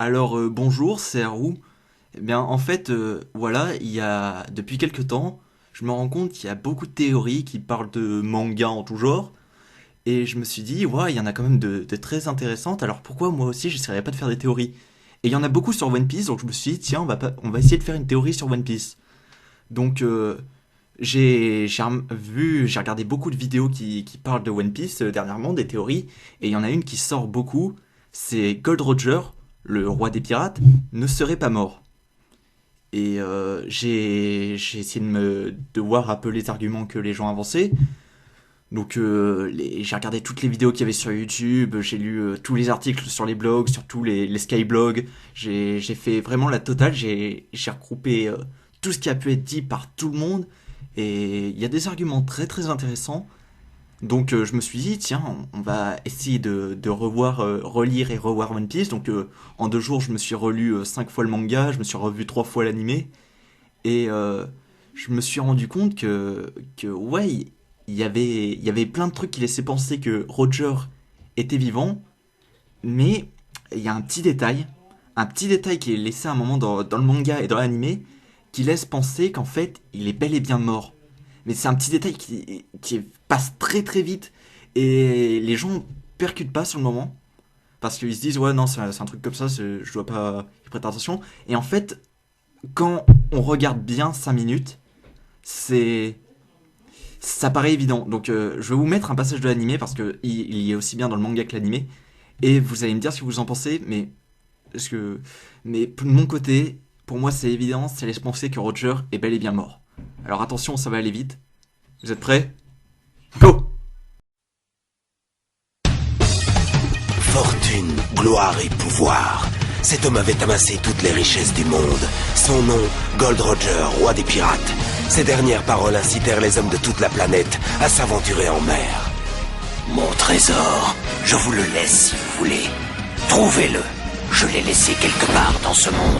Alors bonjour, c'est Haroun. Eh bien en fait, voilà, il y a depuis quelque temps, je me rends compte qu'il y a beaucoup de théories qui parlent de manga en tout genre, et je me suis dit, ouais, il y en a quand même de très intéressantes. Alors pourquoi moi aussi j'essaierais pas de faire des théories? Et il y en a beaucoup sur One Piece, donc je me suis dit, tiens, on va essayer de faire une théorie sur One Piece. Donc j'ai regardé beaucoup de vidéos qui parlent de One Piece dernièrement, des théories, et il y en a une qui sort beaucoup, c'est Gold Roger, le roi des pirates, ne serait pas mort. Et j'ai essayé de voir un peu les arguments que les gens avançaient. Donc j'ai regardé toutes les vidéos qu'il y avait sur YouTube, j'ai lu tous les articles sur les blogs, sur tous les skyblogs. J'ai fait vraiment la totale, j'ai regroupé tout ce qui a pu être dit par tout le monde. Et il y a des arguments très très intéressants. Donc je me suis dit, tiens, on va essayer de revoir, relire et revoir One Piece. Donc en 2 jours, je me suis relu 5 fois le manga, je me suis revu 3 fois l'animé. Et je me suis rendu compte que ouais, il y avait plein de trucs qui laissaient penser que Roger était vivant. Mais il y a un petit détail qui est laissé à un moment dans le manga et dans l'animé, qui laisse penser qu'en fait, il est bel et bien mort. Mais c'est un petit détail qui passe très très vite et les gens percutent pas sur le moment parce qu'ils se disent ouais non c'est un truc comme ça, je dois pas y prêter attention. Et en fait, quand on regarde bien 5 minutes, c'est ça paraît évident. Donc je vais vous mettre un passage de l'animé parce que il y est aussi bien dans le manga que l'animé et vous allez me dire ce que vous en pensez. Est-ce que mais de mon côté, pour moi c'est évident, ça laisse penser que Roger est bel et bien mort. Alors attention, ça va aller vite. Vous êtes prêts? Go! Fortune, gloire et pouvoir. Cet homme avait amassé toutes les richesses du monde. Son nom, Gold Roger, roi des pirates. Ces dernières paroles incitèrent les hommes de toute la planète à s'aventurer en mer. Mon trésor, je vous le laisse si vous voulez. Trouvez-le. Je l'ai laissé quelque part dans ce monde.